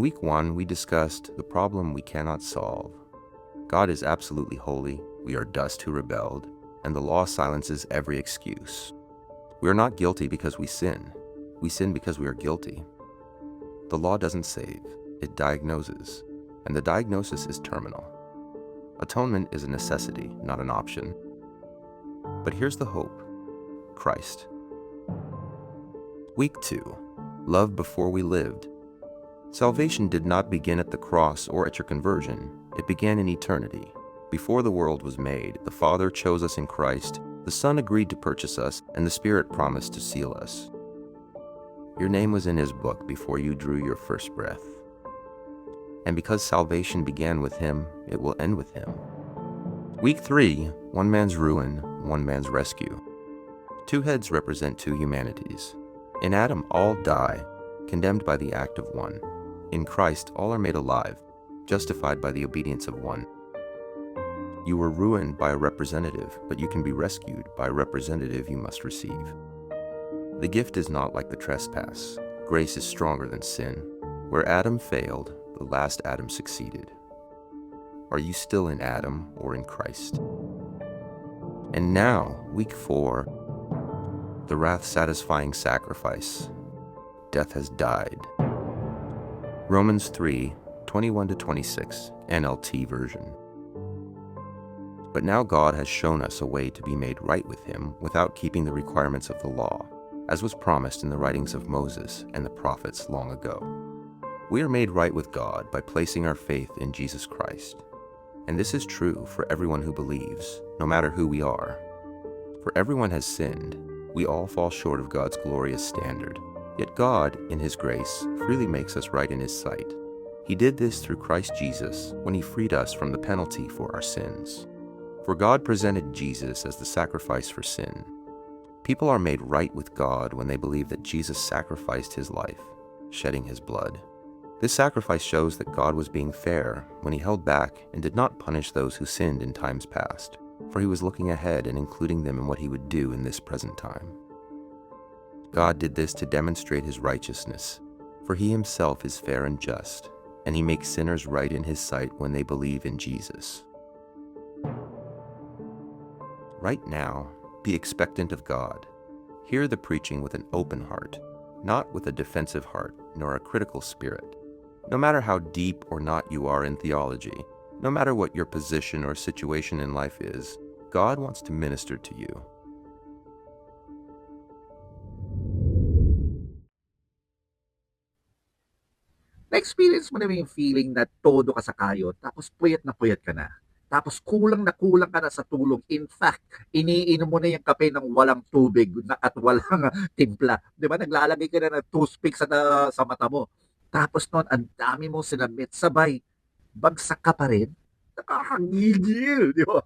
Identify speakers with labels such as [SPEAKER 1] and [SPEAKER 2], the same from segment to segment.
[SPEAKER 1] week 1, we discussed the problem we cannot solve. God is absolutely holy, we are dust who rebelled, and the law silences every excuse. We are not guilty because we sin because we are guilty. The law doesn't save, it diagnoses, and the diagnosis is terminal. Atonement is a necessity, not an option. But here's the hope: Christ. Week 2, love before we lived. Salvation did not begin at the cross or at your conversion. It began in eternity. Before the world was made, the Father chose us in Christ, the Son agreed to purchase us, and the Spirit promised to seal us. Your name was in His book before you drew your first breath. And because salvation began with Him, it will end with Him. Week 3, one man's ruin, one man's rescue. 2 heads represent 2 humanities. In Adam, all die, condemned by the act of one. In Christ, all are made alive, justified by the obedience of one. You were ruined by a representative, but you can be rescued by a representative you must receive. The gift is not like the trespass. Grace is stronger than sin. Where Adam failed, the last Adam succeeded. Are you still in Adam or in Christ? And now, week 4, the wrath-satisfying sacrifice. Death has died. Romans 3, 21-26, NLT version. But now God has shown us a way to be made right with Him without keeping the requirements of the law, as was promised in the writings of Moses and the prophets long ago. We are made right with God by placing our faith in Jesus Christ. And this is true for everyone who believes, no matter who we are. For everyone has sinned. We all fall short of God's glorious standard. Yet God, in His grace, freely makes us right in His sight. He did this through Christ Jesus when He freed us from the penalty for our sins. For God presented Jesus as the sacrifice for sin. People are made right with God when they believe that Jesus sacrificed His life, shedding His blood. This sacrifice shows that God was being fair when He held back and did not punish those who sinned in times past, for He was looking ahead and including them in what He would do in this present time. God did this to demonstrate His righteousness, for He Himself is fair and just, and He makes sinners right in His sight when they believe in Jesus. Right now, be expectant of God. Hear the preaching with an open heart, not with a defensive heart nor a critical spirit. No matter how deep or not you are in theology, no matter what your position or situation in life is, God wants to minister to you.
[SPEAKER 2] Na-experience mo na ba yung feeling na todo ka sa kayod, tapos puyat na puyat ka na? Tapos kulang ka na sa tulog. In fact, iniinom mo na yung kape ng walang tubig at walang timpla. Di ba? Naglalagay ka na ng toothpick sa mata mo. Tapos noon, ang dami mong sinabit. Sabay, bagsak ka pa rin. Nakakagigil, di ba?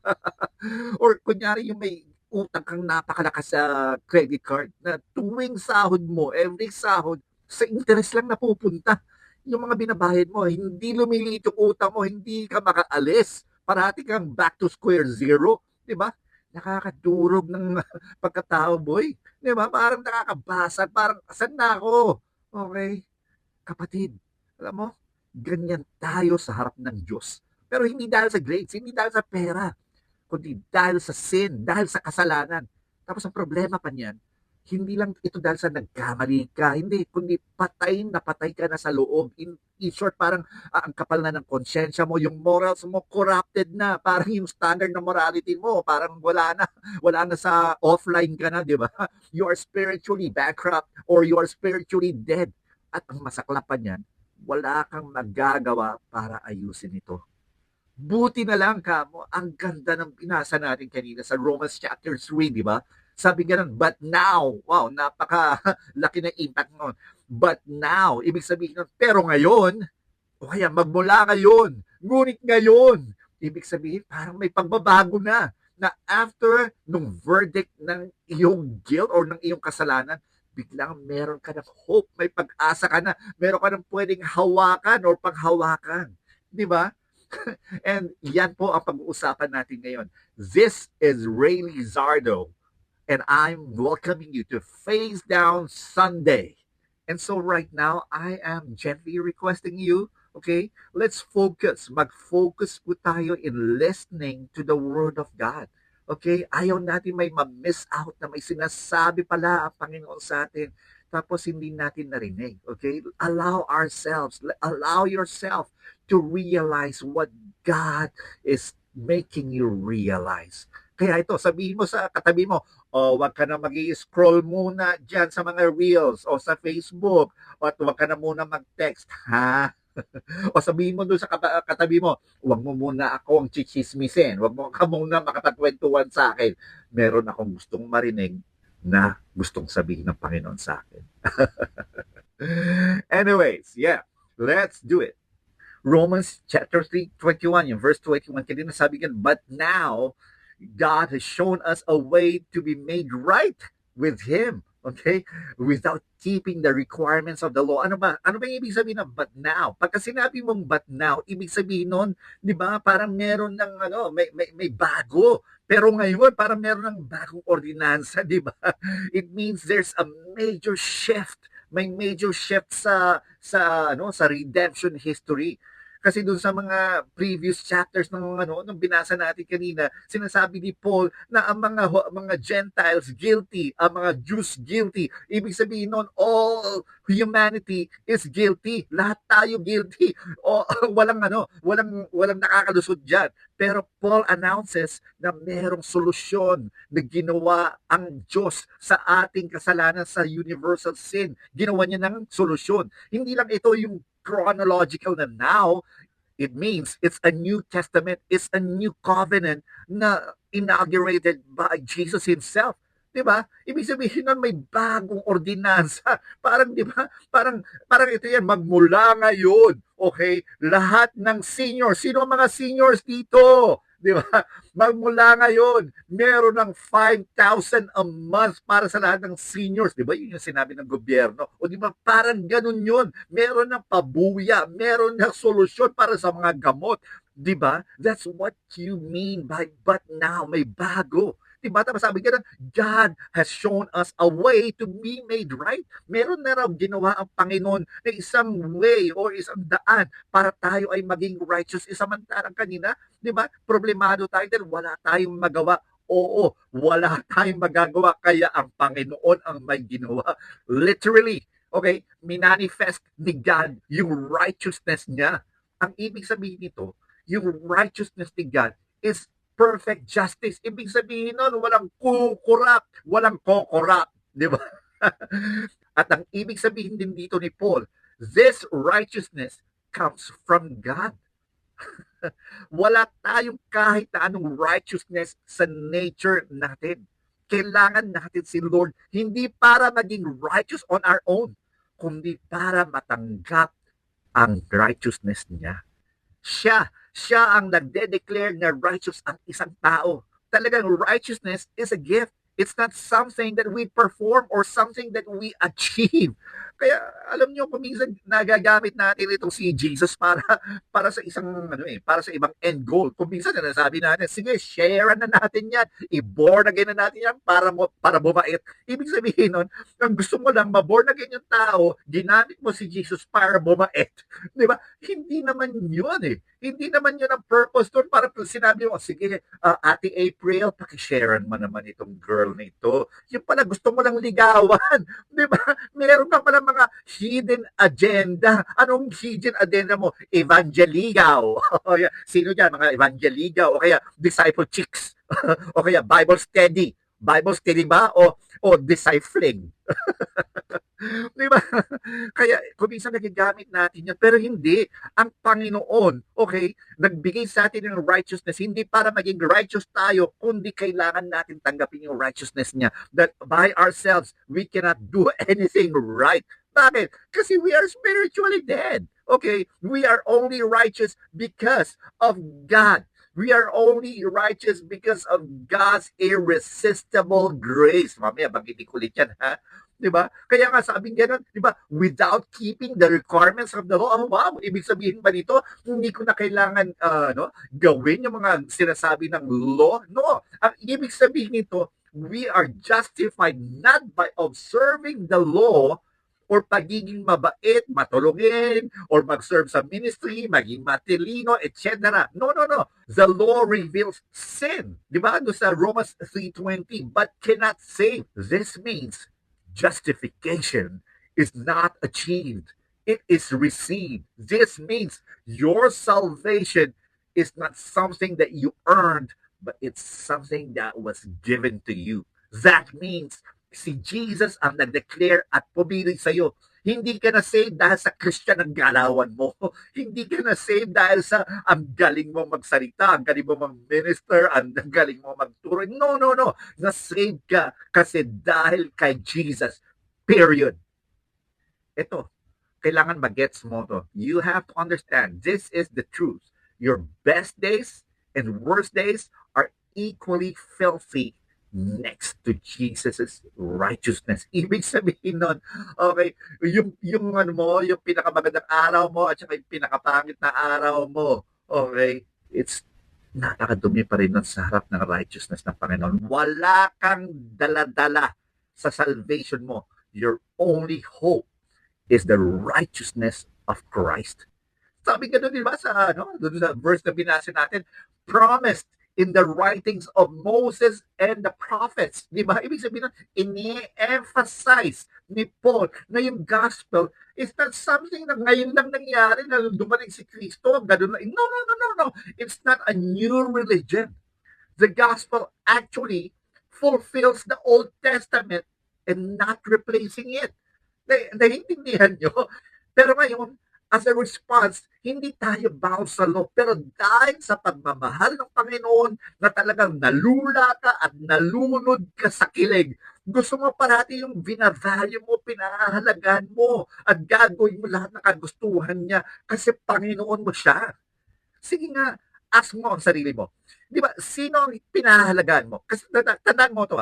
[SPEAKER 2] Or kunyari yung may utang kang napakalakas sa credit card na tuwing sahod mo, every sahod, sa interest lang napupunta. Yung mga binabayad mo, hindi lumiliit yung utang mo, hindi ka makaalis. Parati kang back to square zero, di ba? Nakakadurog ng pagkatao, boy. Di ba? Parang nakakabasag, parang asan na ako? Okay? Kapatid, alam mo, ganyan tayo sa harap ng Diyos. Pero hindi dahil sa grades, hindi dahil sa pera, kundi dahil sa sin, dahil sa kasalanan. Tapos ang problema pa niyan, hindi lang ito dahil sa nagkamali ka, hindi, kundi patay na patay ka na sa loob. In short, parang ang kapal na ng konsyensya mo, yung morals mo corrupted na, parang yung standard na morality mo, parang wala na sa offline ka na, di ba? You are spiritually bankrupt or you are spiritually dead. At ang masaklap pa niyan, wala kang magagawa para ayusin ito. Buti na lang kamo, ang ganda ng binasa natin kanina sa Romans chapter 3, di ba? Sabi nga nun, but now, wow, napaka laki ng impact nun. But now, ibig sabihin nun, pero ngayon, o kaya magmula ngayon, ngunit ngayon, ibig sabihin, parang may pagbabago na after nung verdict ng iyong guilt or ng iyong kasalanan, biglang meron ka ng hope, may pag-asa ka na, meron ka ng pwedeng hawakan or paghawakan. Di ba? And yan po ang pag-uusapan natin ngayon. This is Ray Lizardo, and I'm welcoming you to Face Down Sunday. And so right now, I am gently requesting you, okay, let's focus. Mag-focus po tayo in listening to the Word of God. Okay? Ayaw natin may ma-miss out na may sinasabi pala ang Panginoon sa atin tapos hindi natin narinig. Okay? Allow yourself to realize what God is making you realize. Kaya ito, sabihin mo sa katabi mo, wag ka na mag-i-scroll muna dyan sa mga reels o sa Facebook at wag ka na muna mag-text, ha? O sabihin mo doon sa katabi mo, wag mo muna ako ang chichismisin, wag mo ka muna makapagkwentuhan sa akin. Meron akong gustong marinig na gustong sabihin ng Panginoon sa akin. Anyways, yeah, let's do it. Romans chapter 3:21, yung verse 21, kanina sabi yan, but now, God has shown us a way to be made right with Him. Okay? Without keeping the requirements of the law. Ano ba? Ano ba yung ibig sabihin ng but now? Pagka sinabi mong but now, ibig sabihin nun, di ba, parang meron ng, may bago. Pero ngayon, parang meron ng bagong ordinansa, di ba? It means there's a major shift. May major shift sa redemption history. Kasi doon sa mga previous chapters nung binasa natin kanina, sinasabi ni Paul na ang mga Gentiles guilty, ang mga Jews guilty. Ibig sabihin noon, all humanity is guilty. Lahat tayo guilty. O walang nakakalusot diyan. Pero Paul announces na merong solusyon na ginawa ang Diyos sa ating kasalanan sa universal sin. Ginawa niya ng solusyon. Hindi lang ito yung chronological na now, it means it's a new testament, it's a new covenant na inaugurated by Jesus Himself. Diba? Ibig sabihin nun may bagong ordinansa. Parang, diba? Parang ito yan, magmula ngayon. Okay? Lahat ng seniors. Sino ang mga seniors dito? Di ba? Magmula ngayon, meron ng 5,000 a month para sa lahat ng seniors. Di ba? Yun yung sinabi ng gobyerno. O di ba? Parang ganun yun. Meron ng pabuya. Meron ng solusyon para sa mga gamot. Di ba? That's what you mean by but now. May bago. Diba? Tapos sabi ka God has shown us a way to be made right. Meron na raw ginawa ang Panginoon na isang way or isang daan para tayo ay maging righteous. Isamantalang kanina, di ba? Problemado tayo dahil wala tayong magawa. Oo, wala tayong magagawa kaya ang Panginoon ang may ginawa. Literally, okay, minanifest ni God yung righteousness niya. Ang ibig sabihin nito, yung righteousness ni God is perfect justice. Ibig sabihin nun, walang kukurap, walang kokorap. Di ba? At ang ibig sabihin din dito ni Paul, this righteousness comes from God. Wala tayong kahit na anong righteousness sa nature natin. Kailangan natin si Lord hindi para maging righteous on our own, kundi para matanggap ang righteousness niya. Siya ang nagde-declare na righteous ang isang tao. Talagang righteousness is a gift. It's not something that we perform or something that we achieve. Kaya alam niyo kung minsan nagagamit natin itong si Jesus para sa isang para sa ibang end goal. Kung minsan nasabi natin, sige, share na natin 'yan. I-born again na natin 'yan para bumait. Ibig sabihin nun, ang gusto mo lang ma-born again yung tao, ginamit mo si Jesus para bumait. 'Di ba? Hindi naman 'yun eh. Hindi naman 'yun ang purpose doon para sinabi mo, sige, Ate April, paki-share mo naman itong girl nito. Yung pala gusto mo lang ligawan. 'Di ba? Meron ka pala mga hidden agenda. Anong hidden agenda mo? Evangeligaw. Sino dyan? Mga evangeligaw o kaya disciple chicks o kaya Bible study. Bible study ba? O discipling. Di ba? Kaya kung minsan nagagamit natin yan, pero hindi. Ang Panginoon, okay, nagbigay sa atin ng righteousness, hindi para maging righteous tayo, kundi kailangan natin tanggapin yung righteousness niya. That by ourselves, we cannot do anything right. Bakit? Kasi we are spiritually dead. Okay? We are only righteous because of God. We are only righteous because of God's irresistible grace. Mamaya, banggitin ko ulit yan, ha? Diba? Kaya nga sabing gano'n, diba? Without keeping the requirements of the law. Wow, ibig sabihin ba nito, hindi ko na kailangan gawin yung mga sinasabi ng law? No. Ang ibig sabihin nito, we are justified not by observing the law, or pagiging mabait, matulungin, or mag-serve sa ministry, maging matilino, etc. No, no, no. The law reveals sin. Di ba? Doon sa Romans 3:20, but cannot save. This means justification is not achieved. It is received. This means your salvation is not something that you earned, but it's something that was given to you. That means si Jesus ang nag-declare at pumili sa'yo. Hindi ka na saved dahil sa Christian ang galawan mo. Hindi ka na saved dahil sa ang galing mo magsalita, ang galing mo mag-minister, ang galing mo magturo. No, no, no. Na-saved ka kasi dahil kay Jesus. Period. Ito, kailangan mag-gets mo to. You have to understand, this is the truth. Your best days and worst days are equally filthy next to Jesus' righteousness. Ibig sabihin nun, okay, yung ano mo, yung pinakamagandang araw mo at saka yung pinakapangit na araw mo, okay, it's napakadumi pa rin nun sa harap ng righteousness ng Panginoon. Wala kang dala-dala sa salvation mo. Your only hope is the righteousness of Christ. Sabi nga doon, di ba, sa, doon sa verse na binasa natin, promised in the writings of Moses and the prophets. Di ba? Ibig sabihin, ini-emphasize ni Paul na yung gospel is not something na ngayon lang nangyari na dumating si Kristo. Ganun lang. No, no, no, no, no. It's not a new religion. The gospel actually fulfills the Old Testament and not replacing it. Naiintindihan nyo? Pero ngayon, as a response, hindi tayo bound sa law. Pero dahil sa pagmamahal ng Panginoon na talagang nalula ka at nalunod ka sa kilig, gusto mo parati yung binavalue mo, pinahalagaan mo, at gagawin mo lahat ng kagustuhan niya kasi Panginoon mo siya. Sige nga, ask mo ang sarili mo. Di ba, sino ang pinahalagaan mo? Kasi tandaan mo to,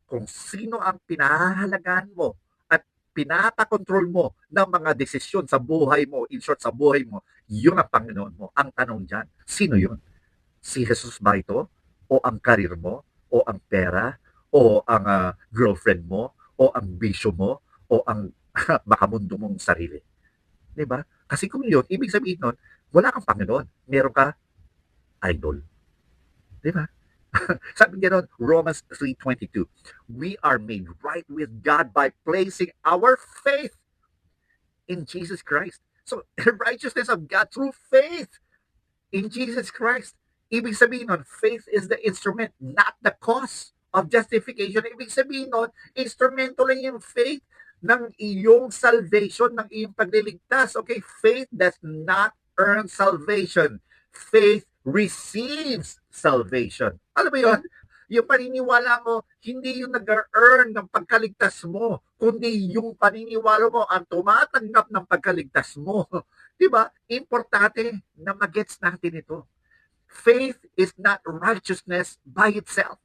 [SPEAKER 2] kung sino ang pinahalagaan mo, pinapakontrol mo ng mga desisyon sa buhay mo, in short, sa buhay mo, yun ang Panginoon mo. Ang tanong dyan, sino yun? Si Jesus ba ito? O ang karir mo? O ang pera? O ang girlfriend mo? O ang bisyo mo? O ang makamundo mong sarili? Diba? Kasi kung yun, ibig sabihin nun, wala kang Panginoon. Meron ka idol. Diba? Sabi niya nun, Romans 3:22, we are made right with God by placing our faith in Jesus Christ. So, the righteousness of God through faith in Jesus Christ. Ibig sabihin nun, faith is the instrument, not the cause of justification. Ibig sabihin nun, instrumento lang yung faith ng iyong salvation, ng iyong pagliligtas. Okay, faith does not earn salvation. Faith receives salvation. Alam mo yun? Yung paniniwala mo, hindi yung nag-earn ng pagkaligtas mo, kundi yung paniniwala mo ang tumatanggap ng pagkaligtas mo. Diba? Importante na magets natin ito. Faith is not righteousness by itself.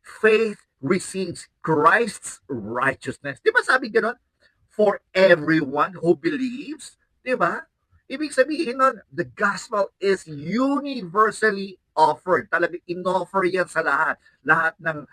[SPEAKER 2] Faith receives Christ's righteousness. Diba sabi gano'n? For everyone who believes, diba? Ibig sabihin nun, the gospel is universally offered. Talagang in-offer yan sa lahat. Lahat ng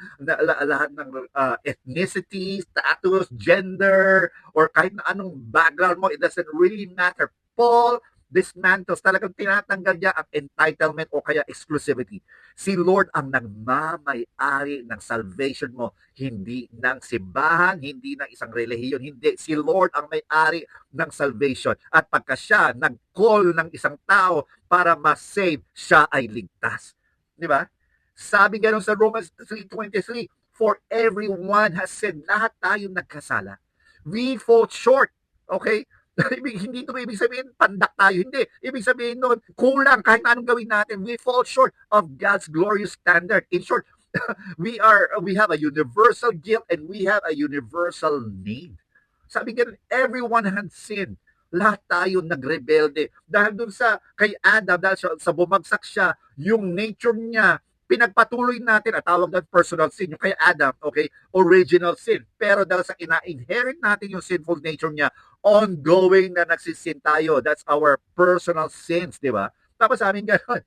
[SPEAKER 2] ethnicity, status, gender, or kahit na anong background mo, it doesn't really matter. Paul dismantles, talagang tinatanggal niya ang entitlement o kaya exclusivity. Si Lord ang nagmamay-ari ng salvation mo, hindi ng simbahan, hindi ng isang relihiyon, hindi. Si Lord ang may-ari ng salvation. At pagka siya nag-call ng isang tao para ma-save, siya ay ligtas. Di ba? Sabi gano'n sa Romans 3:23, for everyone has sinned, lahat tayo nagkasala. We fall short. Okay? Hindi ito ibig sabihin, pandak tayo. Hindi. Ibig sabihin nun, kulang kahit anong gawin natin. We fall short of God's glorious standard. In short, we have a universal guilt and we have a universal need. Sabi ganun, everyone has sinned. Lahat tayo nagrebelde. Dahil dun sa kay Adam, dahil sa bumagsak siya, yung nature niya, pinagpatuloy natin at tawag na personal sin, yung kay Adam, okay, original sin. Pero dahil sa ina-inherit natin yung sinful nature niya, ongoing na nagsisin tayo. That's our personal sins, di ba? Tapos amin gano'n,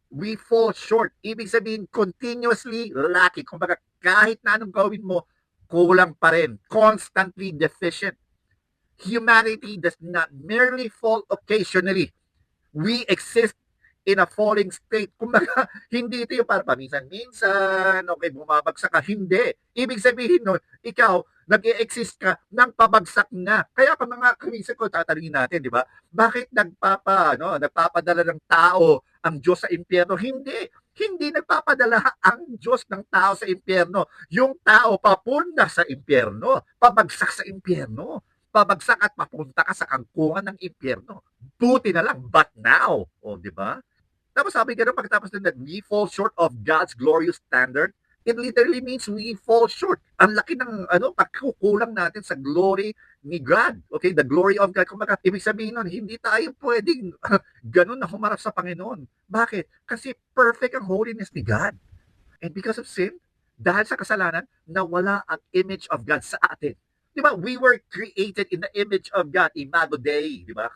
[SPEAKER 2] we fall short. Ibig sabihin, continuously lacking. Kumbaga, kahit na anong gawin mo, kulang pa rin. Constantly deficient. Humanity does not merely fall occasionally. We exist in a falling state. Kumbaga, hindi ito yung para paminsan-minsan, okay, bumabagsak ka. Hindi. Ibig sabihin nun, ikaw, nag-e-exist ka nang pabagsak na. Kaya kung mga kaminsan ko, tatanungin natin, di ba? Bakit nagpapadala ng tao ang Diyos sa impyerno? Hindi. Hindi nagpapadala ang Diyos ng tao sa impyerno. Yung tao papunta sa impyerno, pabagsak sa impyerno. Pabagsak at papunta ka sa kangkungan ng impyerno. Buti na lang, but now. O, di ba? Tapos sabi ganun, pagkatapos nun, that we fall short of God's glorious standard, it literally means we fall short. Ang laki ng pagkukulang natin sa glory ni God. Okay, the glory of God. Kung ibig sabihin nun, hindi tayo pwedeng ganun na humarap sa Panginoon. Bakit? Kasi perfect ang holiness ni God. And because of sin, dahil sa kasalanan, nawala ang image of God sa atin. Di ba? We were created in the image of God, Imago Dei, di ba?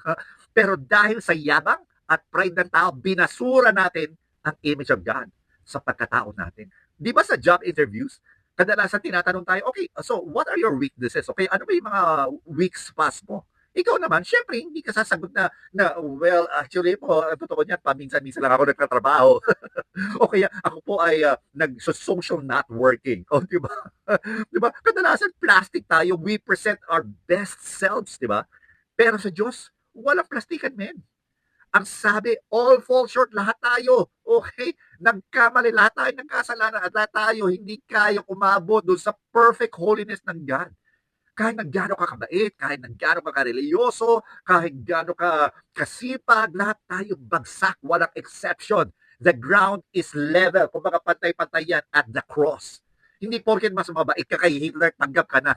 [SPEAKER 2] Pero dahil sa yabang at pride ng tao, binasura natin ang image of God sa pagkatao natin. Di ba sa job interviews, kadalasan tinatanong tayo, okay, so what are your weaknesses? Okay, ano ba yung mga weak spots mo? Ikaw naman, syempre, hindi ka sasagot well, actually po, totoo niyan, paminsan-minsan lang ako nagtatrabaho. O kaya ako po ay nag-social networking. O, di ba? Di ba? Kadalasan plastic tayo, we present our best selves, di ba? Pero sa Diyos, walang plastikan, men. Ang sabi, all fall short, lahat tayo. Okay? Nagkamali, lahat tayo ng kasalanan at lahat tayo hindi kaya umabot doon sa perfect holiness ng God. Kahit naggaano ka kabait, kahit naggaano ka kareliyoso, kahit gaano ka kasipag, lahat tayo bagsak, walang exception. The ground is level. Kung baka pantay-pantay yan at the cross. Hindi porket mas mabait ka kay Hitler, tanggap ka na.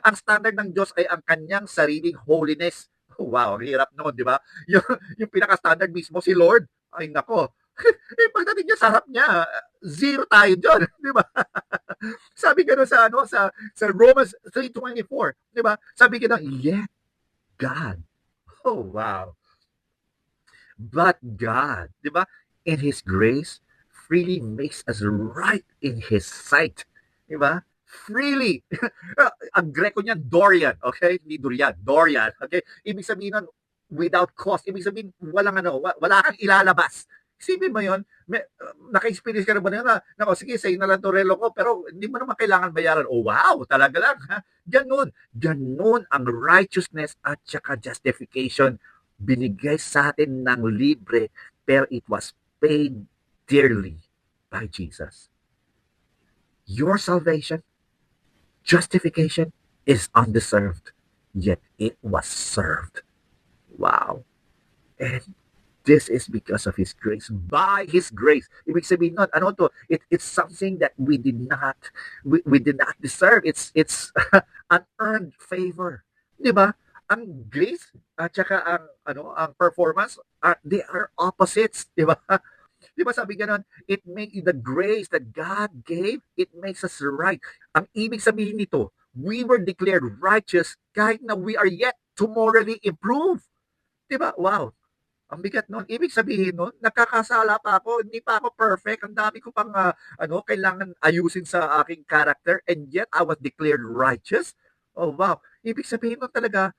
[SPEAKER 2] Ang standard ng Diyos ay ang kanyang sariling holiness. Wow, hirap noon, di ba? Yung pinaka-standard mismo si Lord. Ay nako. Pagdating niya sa harap niya, zero tayo dyan, di ba? Sabi gano'n sa Romans 3:24, di ba? Sabi gano'n, yet God. Oh, wow. But God, di ba? In His grace, freely makes us right in His sight. Di ba? Freely. Ang Greco niyan, Dorian. Okay? Hindi Durian. Dorian. Okay? Ibig sabihin nun, without cost. Ibig sabihin, wala kang ilalabas. Isipin mo yun, naka-experience ka na ba na, sige, sa'yo na lang to relo ko, pero hindi mo naman kailangan bayaran. Oh, wow, talaga lang, ha? Ganun ang righteousness at saka justification. Binigay sa atin ng libre, pero it was paid dearly by Jesus. Your salvation, justification is undeserved, yet it was served. Wow. And this is because of His grace. By His grace. Ibig sabihin nun, it's something that we did not deserve. It's unearned favor. Di ba? Ang grace at saka ang performance, they are opposites. Di ba? Di ba sabi ganon, it makes the grace that God gave, it makes us right. Ang ibig sabihin nito, we were declared righteous kahit na we are yet to morally improve. Di ba? Wow. Ang bigat nun. Ibig sabihin nun, nakakasala pa ako, hindi pa ako perfect, ang dami ko pang kailangan ayusin sa aking character, and yet I was declared righteous. Oh wow. Ibig sabihin nun talaga,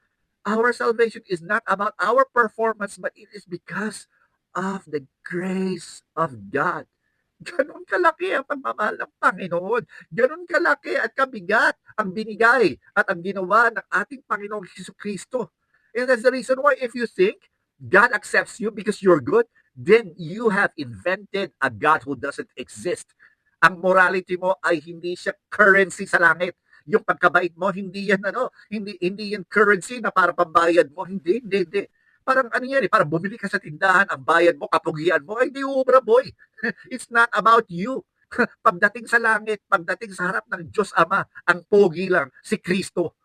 [SPEAKER 2] our salvation is not about our performance, but it is because of the grace of God. Ganon kalaki ang pagmamahal ng Panginoon. Ganon kalaki at kabigat ang binigay at ang ginawa ng ating Panginoong Jesucristo. And that's the reason why if you think God accepts you because you're good, then you have invented a God who doesn't exist. Ang morality mo ay hindi siya currency sa langit. Yung pagkabait mo, hindi yan hindi yan currency na para pambayad mo. Hindi. Parang yan parang bumili ka sa tindahan, ang bayad mo, kapugian mo, ay hindi ubra, boy. It's not about you. Pagdating sa langit, pagdating sa harap ng Diyos Ama, ang pogi lang, si Kristo.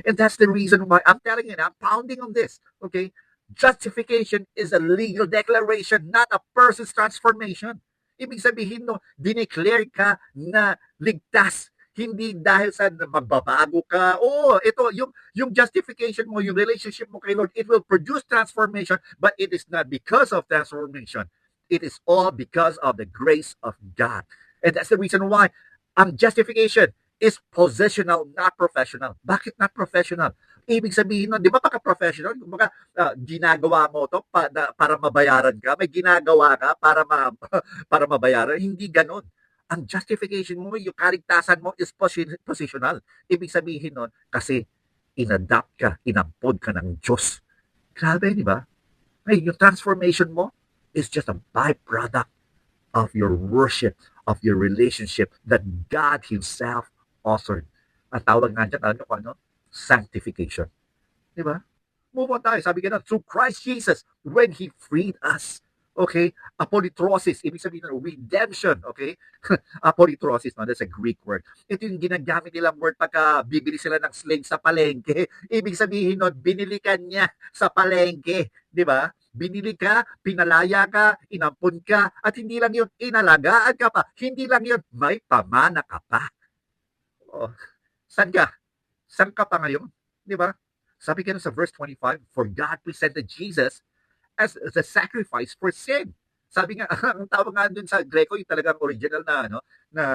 [SPEAKER 2] And that's the reason why I'm telling you, I'm pounding on this. Okay? Justification is a legal declaration, not a person's transformation. Ibig sabihin dineclare ka na ligtas. Hindi dahil sa magbabago ka. Ito, yung justification mo, yung relationship mo kay Lord, it will produce transformation, but it is not because of transformation. It is all because of the grace of God. And that's the reason why ang justification is positional, not professional. Bakit not professional? Ibig sabihin nun, di ba pagka professional, kumbaga, ginagawa mo to para mabayaran ka, may ginagawa ka para mabayaran, hindi ganon. Ang justification mo, yung kaligtasan mo is positional. Ibig sabihin nun, kasi inadapt ka, inampod ka ng Diyos. Grabe, di ba? Ay, yung transformation mo is just a byproduct of your worship, of your relationship that God Himself authored. Ang tawag nga dyan, ano? Sanctification. Di ba? Move on tayo. Sabi nga through Christ Jesus, when He freed us. Okay? Apolytrosis, ibig sabihin ng redemption. Okay? Apolytrosis, no? That's a Greek word. Ito yung ginagamit nilang word pagka bibili sila ng slave sa palengke. Ibig sabihin nun, binili ka niya sa palengke. Di ba? Binili ka, pinalaya ka, inampun ka, at hindi lang yun, inalagaan ka pa. Hindi lang yun, may pamana ka pa. Oh, saan ka? Saan ka pa ngayon? Di ba? Sabi ka sa verse 25, for God presented Jesus as the sacrifice for sin. Sabi nga, ang tawag nga dun sa Greco, yung talagang original na, ano, na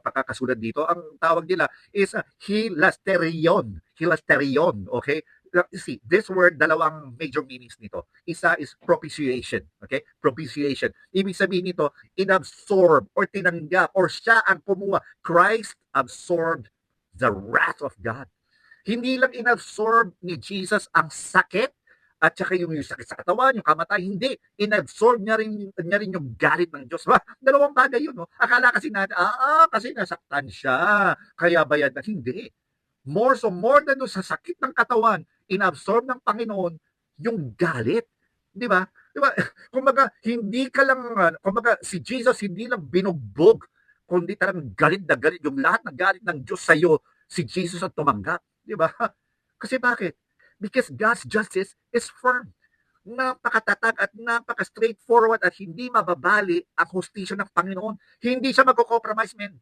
[SPEAKER 2] pakakasulat dito, ang tawag nila is hilasterion. Hilasterion, okay? See, this word, dalawang major meanings nito. Isa is propitiation, okay? Propitiation. Ibig sabihin nito, inabsorb or tinanggap or siya ang kumuha. Christ absorbed the wrath of God. Hindi lang inabsorb ni Jesus ang sakit at saka yung sakit sa katawan, yung kamatay, hindi. Inabsorb niya rin yung galit ng Diyos. Dalawang bagay yun, no? Akala kasi natin, kasi nasaktan siya, kaya bayad na. Hindi. More than doon sa sakit ng katawan, inabsorb ng Panginoon yung galit. Di ba? Di ba? Kumbaga, hindi ka lang, kumbaga, si Jesus hindi lang binugbog, kundi talagang galit na galit. Yung lahat ng galit ng Diyos sa'yo, si Jesus ang tumanggap. Di ba? Kasi bakit? Because God's justice is firm. Napakatatag at napaka-straightforward at hindi mababali ang hustisya ng Panginoon. Hindi siya magko-compromise, men.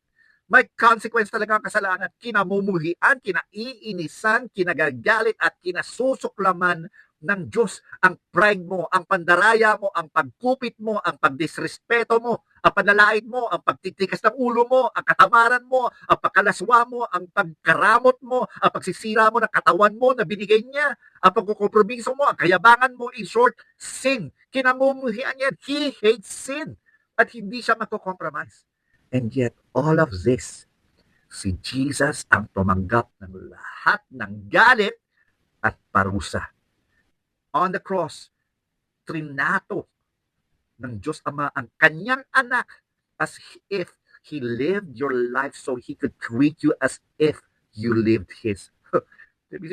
[SPEAKER 2] May consequence talaga ang kasalanan. Kinamumuhian, kinaiinisan, kinagagalit at kinasusuklaman ng Diyos ang pride mo, ang pandaraya mo, ang pagkupit mo, ang pagdisrespeto mo, ang panlalait mo, ang pagtitikas ng ulo mo, ang katamaran mo, ang pagkalaswa mo, ang pagkaramot mo, ang pagsisira mo ng katawan mo na binigay niya, ang pagkukompromiso mo, ang kayabangan mo, in short, sin. Kinamumuhian yan. He hates sin. At hindi siya magko-compromise. And yet, all of this, si Jesus ang tumanggap ng lahat ng galit at parusa. On the cross, trinato ng Diyos Ama ang kanyang anak as if He lived your life so He could treat you as if you lived His.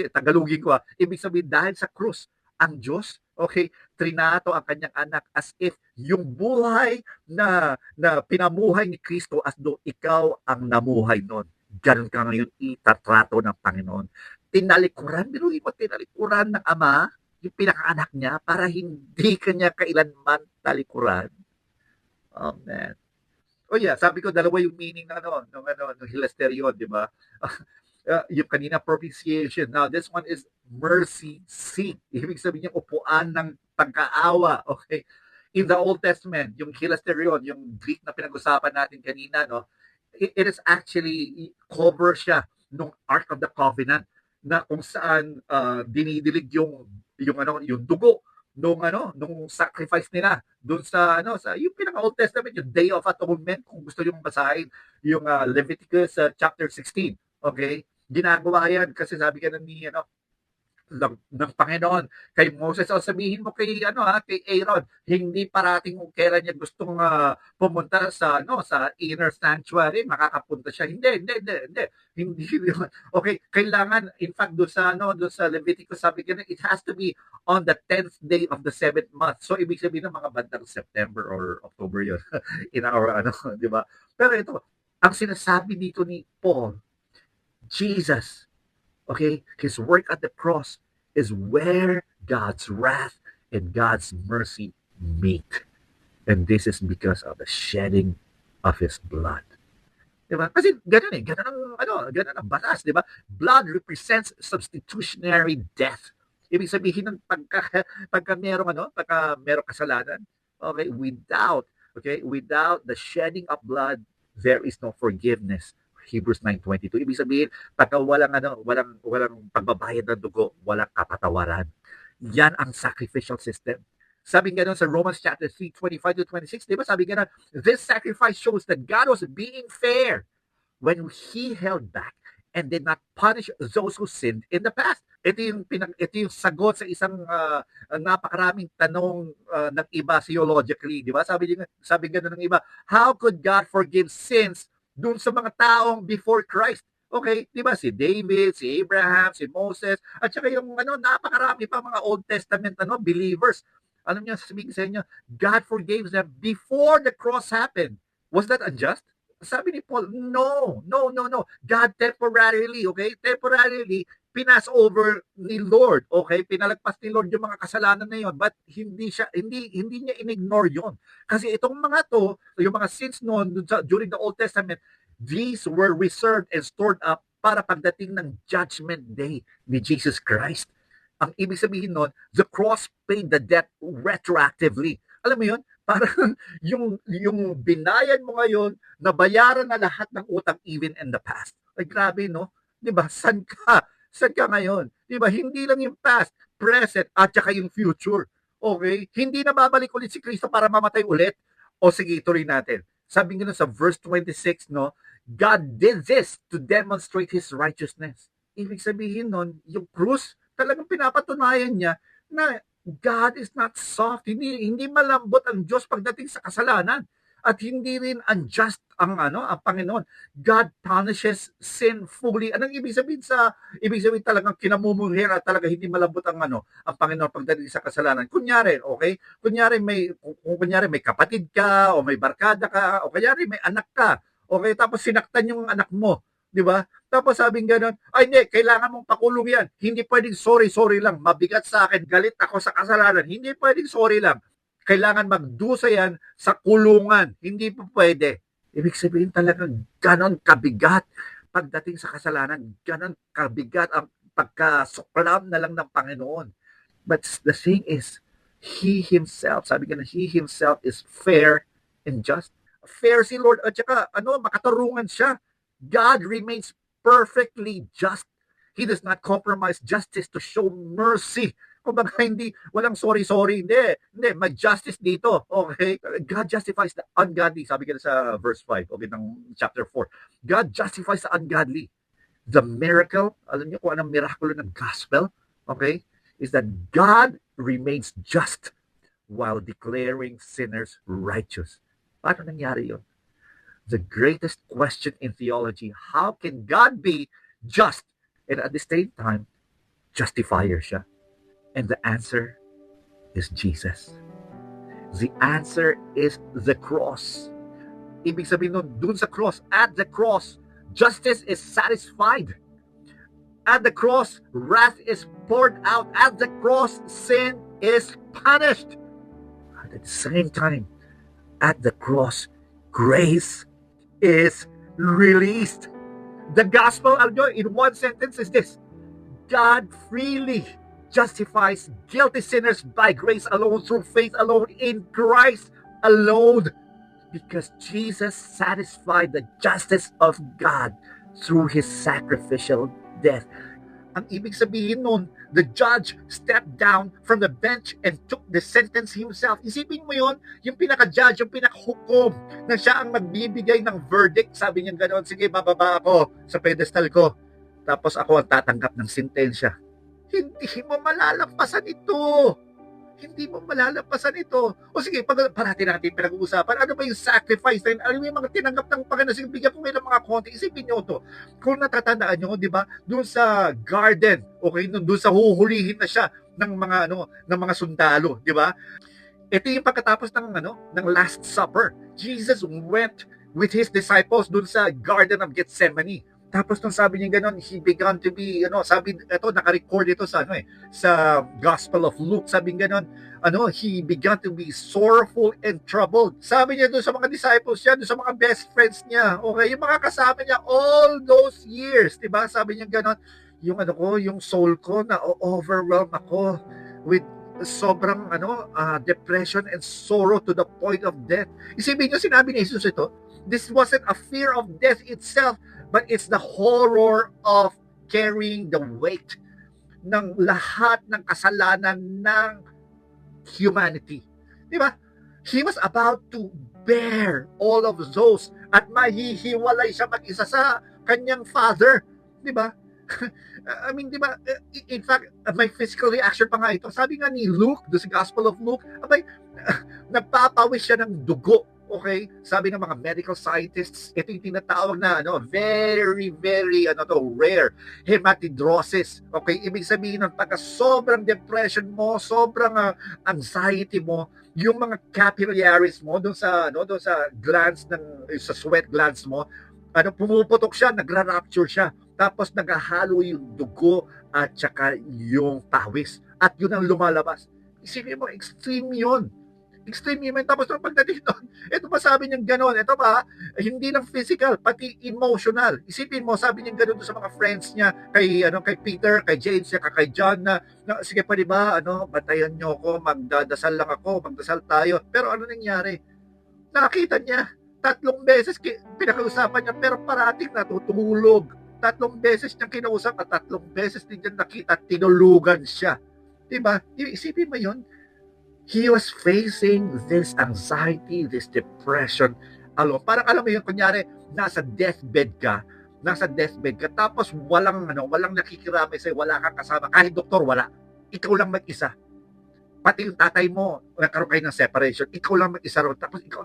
[SPEAKER 2] Tagalogin ko ibig sabihin dahil sa krus, ang Diyos, okay, trinato ang kanyang anak as if yung buhay na pinamuhay ni Kristo as though ikaw ang namuhay noon. Ganun ka ngayon itatrato ng Panginoon. Tinalikuran, biruin mo, tinalikuran ng Ama, yung pinakaanak niya, para hindi kanya kailanman talikuran. Oh, man. Oh yeah, sabi ko, dalawa yung meaning ng hilasterion, di ba? Yung kanina propitiation. Now, this one is mercy seat. Ibig sabihin yung upuan ng pagkaawa. Okay? In the Old Testament, yung hilasterion, yung Greek na pinag-usapan natin kanina, no? It is actually, cover siya nung Ark of the Covenant na kung saan dinidilig yung dugo nung sacrifice nila doon sa yung pinaka Old Testament, yung Day of Atonement, kung gusto niyo basahin yung Leviticus chapter 16. Okay? Ginagawa yan kasi sabi ka ng Panginoon kay Moses, sabihin mo kay kay Aaron, hindi parating kung kailan niya gustong pumunta sa sa inner sanctuary, makakapunta siya. Hindi. Okay, kailangan, in fact, doon sa Leviticus, sabi ka it has to be on the 10th day of the 7th month. So ibig sabihin ng mga bandang September or October yun in our di ba? Pero ito, ang sinasabi dito ni Paul, Jesus, okay, his work at the cross is where God's wrath and God's mercy meet. And this is because of the shedding of his blood. Diba? Kasi ganun ang batas, diba? Blood represents substitutionary death. Ibig sabihin ng pagka merong kasalanan, without the shedding of blood, there is no forgiveness. Hebrews 9:22. Ibig sabihin, pagka walang pagbabayad ng dugo, walang kapatawaran. Yan ang sacrificial system. Sabi nga sa Romans chapter 3:25-26, di ba? Sabi nga this sacrifice shows that God was being fair when He held back and did not punish those who sinned in the past. Ito yung sagot sa isang napakaraming tanong ng iba theologically, di ba? Sabi nga ng iba, how could God forgive sins dun sa mga taong before Christ? Okay, di ba? Si David, si Abraham, si Moses, at saka yung napakarami pa mga Old Testament believers. Alam niyo, sabihin sa inyo, God forgave them before the cross happened. Was that unjust? Sabi ni Paul, no. God temporarily, pinas over ni Lord, pinalagpas ni Lord yung mga kasalanan na yon, but hindi niya inignore yon. Kasi itong mga to, yung mga sins noon during the Old Testament, these were reserved and stored up para pagdating ng judgment day ni Jesus Christ. Ang ibig sabihin nun, the cross paid the debt retroactively. Alam mo yun? Parang yung binayad mo ngayon, nabayaran na lahat ng utang even in the past. Ay grabe, no? Di ba? San ka ngayon? Di ba? Hindi lang yung past, present, at saka yung future. Okay? Hindi na babalik ulit si Kristo para mamatay ulit. O sige, ituloy natin. Sabi nga sa verse 26, no? God did this to demonstrate His righteousness. Ibig sabihin nun, yung krus, talagang pinapatunayan niya na God is not soft. Hindi malambot ang Diyos pagdating sa kasalanan. At hindi rin unjust ang Panginoon. God punishes sin fully. Anong ibig sabihin talagang kinamumuhiran at talaga hindi malambot ang Panginoon pagdating sa kasalanan. Kunyari may kapatid ka o may barkada ka o kunyari may anak ka. Okay, tapos sinaktan yung anak mo, di ba? Tapos sabing gano'n, ay hindi, kailangan mong pakulong yan. Hindi pwedeng sorry lang. Mabigat sa akin, galit ako sa kasalanan. Hindi pwedeng sorry lang. Kailangan magdusa yan sa kulungan. Hindi po pwede. Ibig sabihin talagang ganon kabigat pagdating sa kasalanan. Ganon kabigat ang pagkasuklam na lang ng Panginoon. But the thing is, He Himself, sabi nga na He Himself is fair and just. Fair si Lord at saka makatarungan siya. God remains perfectly just. He does not compromise justice to show mercy. Kumbaga walang sorry, hindi, may justice dito. Okay? God justifies the ungodly. Sabi nga sa verse 5, ng chapter 4. God justifies the ungodly. The miracle, alam niyo kung anong miracle ng gospel, is that God remains just while declaring sinners righteous. Paano nangyari yun? The greatest question in theology, how can God be just and at the same time justifier siya? And the answer is Jesus. The answer is the cross. Ibig sabihin nun, dun sa cross, at the cross, justice is satisfied. At the cross, wrath is poured out. At the cross, sin is punished. At the same time, at the cross, grace is released. The gospel, in one sentence, is this: God freely justifies guilty sinners by grace alone, through faith alone, in Christ alone, because Jesus satisfied the justice of God through His sacrificial death. Ang ibig sabihin nun, the judge stepped down from the bench and took the sentence himself. Isipin mo yun, yung pinaka-judge, yung pinaka-hukom, na siya ang magbibigay ng verdict. Sabi niya gano'n, sige, bababa ako sa pedestal ko. Tapos ako ang tatanggap ng sentensya. Hindi mo malalampasan ito. Hindi mo malalampasan ito. O sige, parati natin pinag-uusapan. Ano ba yung sacrifice? Ano yung mga tinanggap ng Panginoon? Sige, bigyan ko ngayon ng mga konti. Isipin nyo ito. Kung natatandaan nyo, di ba, doon sa garden, doon sa huhulihin na siya ng mga sundalo, di ba? Ito yung pagkatapos ng Last Supper. Jesus went with His disciples doon sa Garden of Gethsemane. Tapos nung sabi niya gano'n, he began to be, sabi, ito, naka-record ito sa Gospel of Luke, sabi gano'n, he began to be sorrowful and troubled. Sabi niya doon sa mga disciples niya, doon sa mga best friends niya, yung mga kasama niya, all those years, diba? Sabi niya gano'n, yung soul ko, na-overwhelm ako with sobrang depression and sorrow to the point of death. Isipin niyo, sinabi ni Jesus ito, This wasn't a fear of death itself, but it's the horror of carrying the weight ng lahat ng kasalanan ng humanity. Di ba? He was about to bear all of those at mahihiwalay siya mag-isa sa kanyang father. Di ba? I mean, di ba? In fact, may physical reaction pa nga ito. Sabi nga ni Luke, the Gospel of Luke, abay, nagpapawis siya ng dugo. Okay? Sabi ng mga medical scientists, ito yung tinatawag na very, very rare hematidrosis. Okay? Ibig sabihin ng pagka sobrang depression mo, sobrang anxiety mo, yung mga capillaries mo doon sa glands sa sweat glands mo, pumuputok siya, nagra-rupture siya. Tapos naghahalo yung dugo at saka yung pawis. At yun ang lumalabas. Isipin mo, extreme yun. Extreme yun. Tapos nung pagdating doon, ito pa sabi niyang gano'n. Ito pa, hindi lang physical, pati emotional. Isipin mo, sabi niyang gano'n sa mga friends niya, kay Peter, kay James, kay John, na sige pa diba, batayan niyo ako, magdadasal lang ako, magdasal tayo. Pero ano nangyari? Nakita niya, 3 beses pinakausapan niya, pero parating natutulog. 3 beses niyang kinausap at 3 beses din niya nakita at tinulugan siya. Diba? Isipin mo yun. He was facing this anxiety, this depression. Parang alam mo yun, kunyari, nasa deathbed ka, tapos walang nakikiramay sa'yo, wala kang kasama, kahit doktor, wala. Ikaw lang mag-isa. Pati yung tatay mo, nagkaroon kayo ng separation, ikaw lang mag-isa ron, tapos ikaw,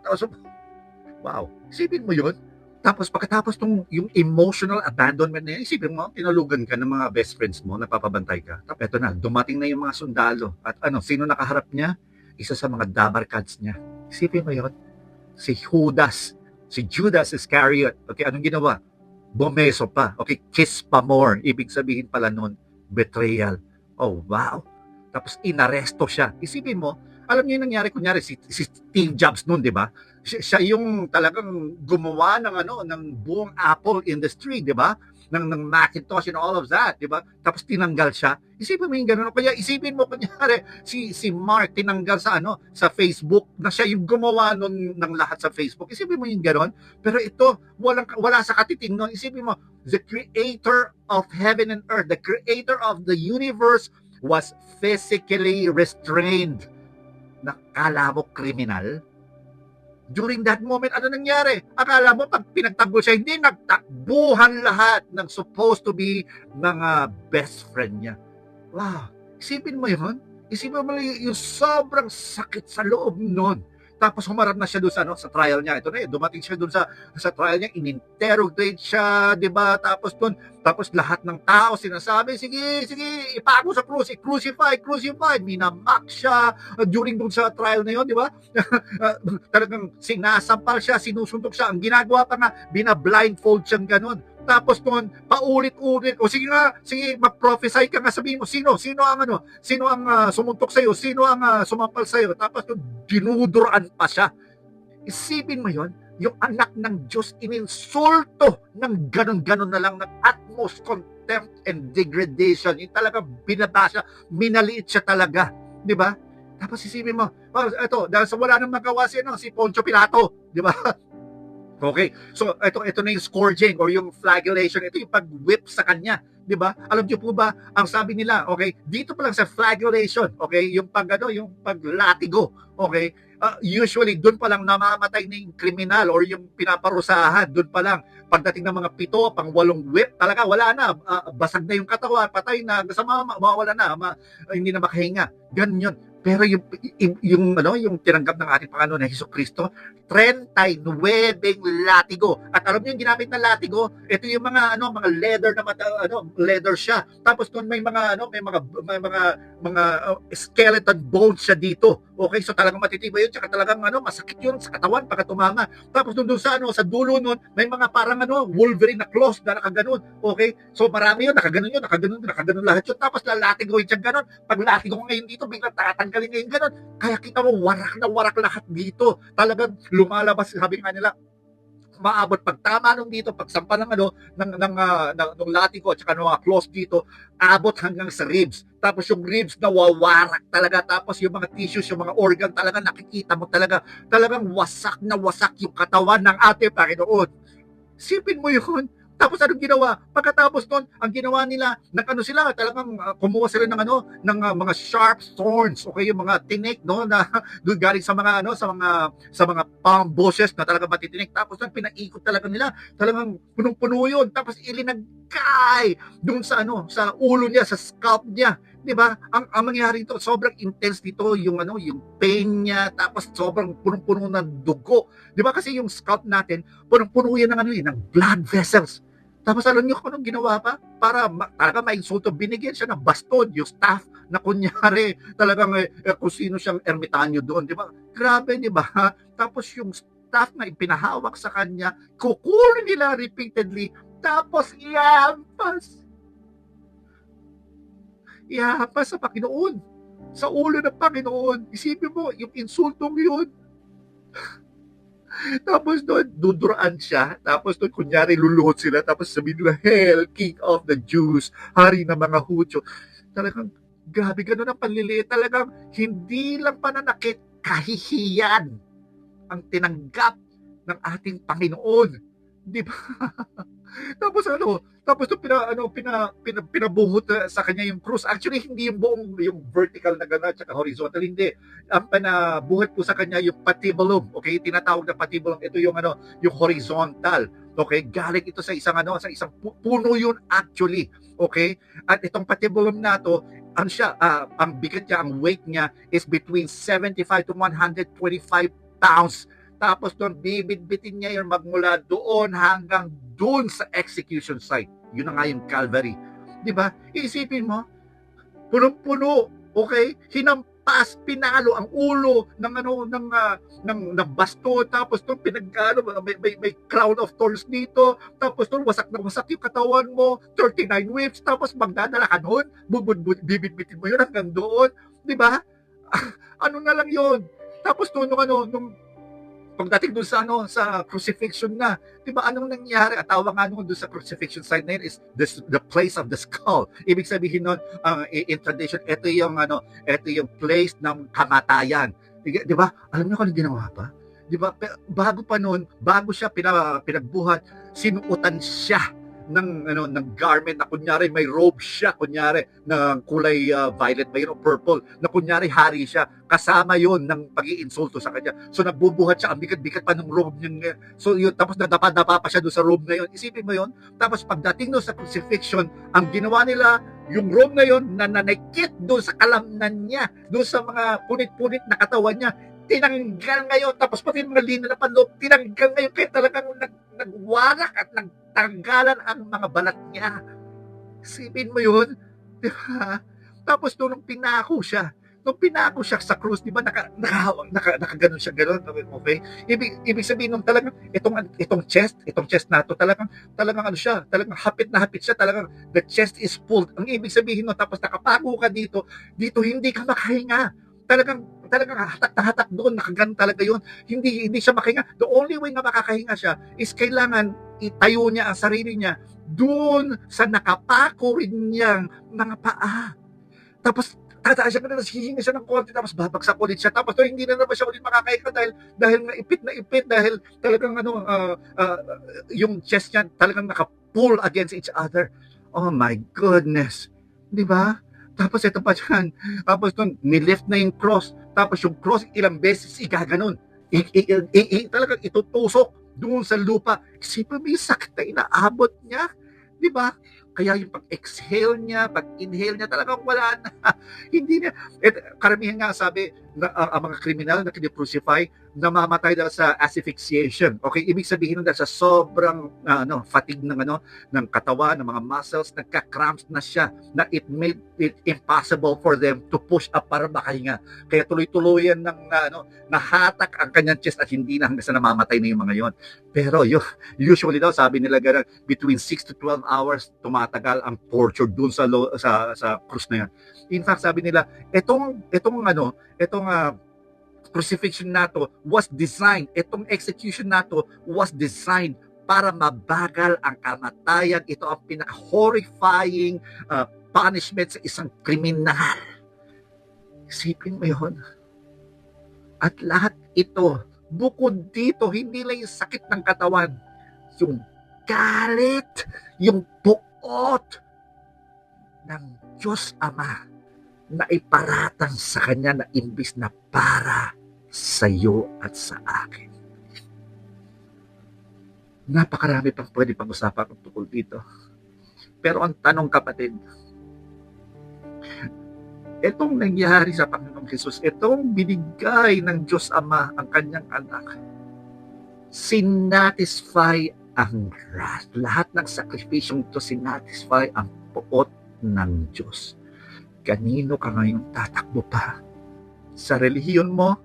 [SPEAKER 2] wow, isipin mo yun. Tapos pagkatapos yung emotional abandonment na yan, isipin mo, tinulugan ka ng mga best friends mo, napapabantay ka. Tapos eto na, dumating na yung mga sundalo. At sino nakaharap niya? Isa sa mga dabarkads niya. Isipin mo yun, si Judas Iscariot. Okay, anong ginawa? Bumeso pa. Okay, kiss pa more. Ibig sabihin pala nun, betrayal. Oh, wow. Tapos inaresto siya. Isipin mo, alam niyo yung nangyari, kunyari si Steve Jobs noon, 'di ba? Siya yung talagang gumawa ng buong Apple industry, 'di ba? Ng Macintosh and all of that, 'di ba? Tapos tinanggal siya. Isipin mo yung gano'n. Kaya isipin mo kunyari si Mark tinanggal sa Facebook, na siya yung gumawa nun ng lahat sa Facebook. Isipin mo yung gano'n. Pero ito wala sa katiting noon. Isipin mo, the creator of heaven and earth, the creator of the universe was physically restrained. Nakala mo kriminal? During that moment, ano nangyari? Akala mo pag pinagtanggol siya, hindi, nagtakbuhan lahat ng supposed to be mga best friend niya. Wow, isipin mo yun? Isipin mo yung sobrang sakit sa loob nun. Tapos humarap na siya doon sa trial niya. Ito na dumating siya doon sa trial niya, ininterrogate siya, 'di ba? Tapos lahat ng tao sinasabi, sige, ipago sa krus, crucify, minamak siya during doon sa trial na 'yon, 'di ba? Talagang sinasampal siya, sinusuntok siya. Ang ginagawa pa nga, bina-blindfold siyang ganun. Tapos noon, paulit-ulit, sige mag-prophesy ka nga, sabihin mo, sino ang sumuntok sa'yo, sino ang sumampal sa'yo, tapos dinuduraan pa siya. Isipin mo yon, yung anak ng Diyos, ininsulto ng ganon-ganon na lang, ng utmost contempt and degradation, yung talaga binaba siya, minaliit siya talaga, di ba? Tapos isipin mo, dahil sa wala nang magawa si Poncio Pilato, di ba? Okay, so ito na yung scourging or yung flagellation. Ito yung pag-whip sa kanya, 'di ba? Alam niyo po ba, ang sabi nila, okay, dito pa lang sa flagellation, okay, yung paglatigo, okay, usually doon pa lang namamatay na yung kriminal or yung pinaparusahan, doon pa lang. Pagdating ng mga 7, pang 8 whip, talaga wala na, basag na yung katawan, patay na, mawawala na, hindi na makahinga. Ganun yun. Pero yung tinanggap ng ating Panginoon na Jesucristo, 39 latigo. At alam niyo yung ginamit na latigo, ito yung mga leather na leather siya. Tapos doon may mga skeleton bones siya dito. Okay, so talagang matitibay yun, tsaka talagang masakit yun sa katawan pagka tumama. Tapos doon sa dulo nun, may mga parang Wolverine na claws na nakaganon. Okay, so marami yun, nakaganon lahat yun. Tapos lalatigoin siya ganon. Pag latigo ngayon dito, biglang tatanggalin ngayon ganon. Kaya kita mo, warak na warak lahat dito. Talagang lumalabas, sabi nga nila, maabot pag tama nung dito, pagsampa ng ano, ng lati ko at saka ng mga claws dito, abot hanggang sa ribs. Tapos yung ribs nawawarak talaga. Tapos yung mga tissues, yung mga organ talaga nakikita mo talaga, talagang wasak na wasak yung katawan ng ating Panginoon. Sipin mo yun. Tapos anong ginawa? Pagkatapos nun, ang ginawa nila, nag-ano sila, talagang kumuha sila ng ano, ng mga sharp thorns, okay, yung mga tinik, no, na doon galing sa mga ano, sa mga palm bushes na talaga matitinik. Tapos nang pinaikot talaga nila, talagang punong-puno yun. Tapos ilinagay doon sa ano, sa ulo niya, sa scalp niya. 'Di ba? Ang mangyari dito, sobrang intense dito yung ano, yung pain niya, tapos sobrang punong-puno ng dugo. 'Di ba? Kasi yung scalp natin, punong-puno yan ng ano, ng blood vessels. Tapos alam niyo kung anong ginawa pa? Para talaga mainsulto, binigyan siya ng baston, yung staff na kunyari talagang kung sino siyang ermitanyo doon, di ba? Grabe, di ba? Tapos yung staff na ipinahawak sa kanya, kukunin nila repeatedly, tapos ihampas sa Panginoon, sa ulo ng Panginoon. Isipin mo, yung insultong yun, tapos doon, duduraan siya. Tapos doon, kunyari, luluhod sila. Tapos sabihin nila, Hail, King of the Jews, Hari ng mga Hudyo. Talagang, grabe, ganun ang panliliit. Talagang, hindi lang pananakit, kahihiyan ang tinanggap ng ating Panginoon. Di ba? Tapos tapos pinabuhot sa kanya yung cross. Actually, hindi yung buong, yung vertical na gano'n, tsaka horizontal, hindi. Ang pinabuhat po sa kanya yung patibulum, okay? Tinatawag na patibulum, ito yung ano, yung horizontal, okay? Galing ito sa isang ano, sa isang puno yun actually, okay? At itong patibulum na to, ano siya, ang bigat niya, ang weight niya is between 75 to 125 pounds. Tapos doon, bibit-bitin niya yung magmula doon hanggang doon sa execution site. Yun na nga yung Calvary. Di ba? Iisipin mo, punong-puno, okay? Hinampas, pinalo ang ulo ng ano ng basto, tapos doon may crown of thorns dito, tapos doon wasak na wasak yung katawan mo, 39 whips, tapos magdadala ka doon, bibit-bitin mo yun hanggang doon, di ba? Ano na lang yun? Tapos doon nung pagdating doon sa ano, sa crucifixion na, 'di ba anong nangyari? At tawag nga doon sa crucifixion site na yun is the place of the skull. Ibig sabihin noon, in tradition, ito yung place ng kamatayan. 'Di ba? Alam niyo kung ano ginawa pa? 'Di ba? Bago pa noon, bago siya pinagbuhat, sinuotan siya ng garment na kunyari may robe siya, kunyari na kulay violet, mayroong purple, na kunyari hari siya, kasama yon ng pag-iinsulto sa kanya. So nagbubuhat siya, ang bigat-bigat pa ng robe niya. So yun, tapos nadapa-dapa pa siya doon sa robe na yon. Isipin mo yon. Tapos pagdating doon sa crucifixion, ang ginawa nila, yung robe na yon na nanakit doon sa kalamnan niya, doon sa mga punit-punit na katawan niya, tinanggal ngayon, tapos pati mga lino na panloob, tinanggal ngayon, kaya talagang nagwarak at nagtanggalan ang mga balat niya. Isipin mo yun, di ba? Tapos nung pinako siya sa krus, di ba, nakaganon siya, ganon, okay? Ibig sabihin nung talagang, itong chest na to, talagang ano siya, talagang hapit na hapit siya, talagang the chest is pulled. Ang ibig sabihin nung, tapos nakapago ka dito hindi ka makahinga. Talagang hatak na hatak doon, nakaganon talaga yun. Hindi siya makahinga. The only way na makakahinga siya is kailangan itayo niya ang sarili niya doon sa nakapako rin niyang mga paa. Tapos tataas siya, hihinga siya ng konti, tapos babagsak ulit siya. Tapos hindi na naman siya ulit makakahinga dahil naipit, dahil talagang yung chest niya talagang nakapull against each other. Oh my goodness. Di ba? Tapos ito pa dyan. Tapos doon, nilift na yung cross. Tapos yung cross, ilang beses igaganon. Talagang itutusok doon sa lupa. Isipin mo yung sakit na inaabot niya. Di ba? Kaya yung pag-exhale niya, pag-inhale niya, talagang wala na. Hindi niya. Karamihan nga sabi, ang mga kriminal na kiniprucify, namamatay dahil sa asphyxiation. Okay, ibig sabihin nun dahil sa sobrang fatigue ng katawan, ng mga muscles, nagka-cramps na siya, na it made it impossible for them to push up para makahinga. Kaya tuloy-tuloyan nahatak ang kanyang chest at hindi na hanggang sa namamatay na yung mga yon. Pero usually daw, sabi nila ganun, between 6 to 12 hours tumatagal ang torture dun sa krus na yan. In fact, sabi nila, itong crucifixion nato was designed, itong execution nato was designed para mabagal ang kamatayan. Ito ang pinaka-horrifying punishment sa isang kriminal. Isipin mo yun. At lahat ito, bukod dito, hindi lang yung sakit ng katawan, yung galit, yung puot ng Diyos Ama na iparatang sa Kanya na imbis na para sa iyo at sa akin. Napakarami pang pwede pag-usapan tungkol dito. Pero ang tanong, kapatid, itong nangyari sa Panginoong Jesus, itong binigay ng Diyos Ama ang Kanyang anak, sinatisfy ang wrath. Lahat ng sakripisyong ito, sinatisfy ang puot ng Diyos. Kanino ka ngayon tatakbo pa? Sa relihiyon mo?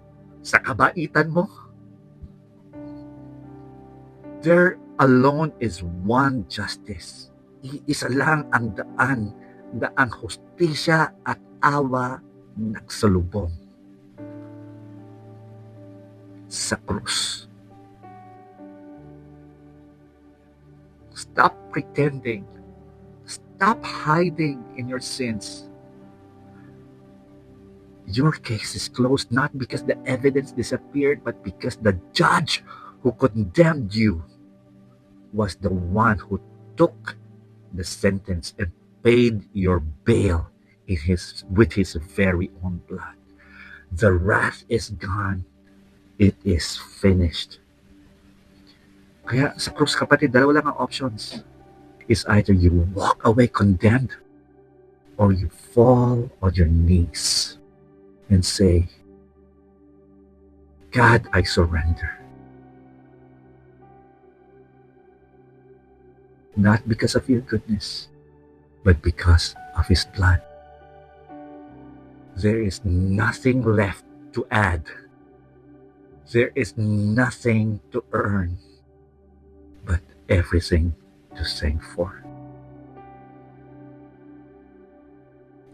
[SPEAKER 2] Sa kabaitan mo? There alone is one justice. Iisa lang ang daan, daang hustisya at awa nagsalubong sa krus. Stop pretending. Stop hiding in your sins. Your case is closed not because the evidence disappeared, but because the judge who condemned you was the one who took the sentence and paid your bail with his very own blood. The wrath is gone. It is finished. Kaya sa krus, kapatid, dalawa lang ang options. Is either you walk away condemned or you fall on your knees and say, God, I surrender. Not because of your goodness, but because of His blood. There is nothing left to add. There is nothing to earn, but everything to sing for.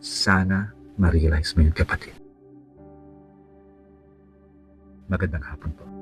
[SPEAKER 2] Sana ma-realize mo yun, kapatid. Magandang hapon po.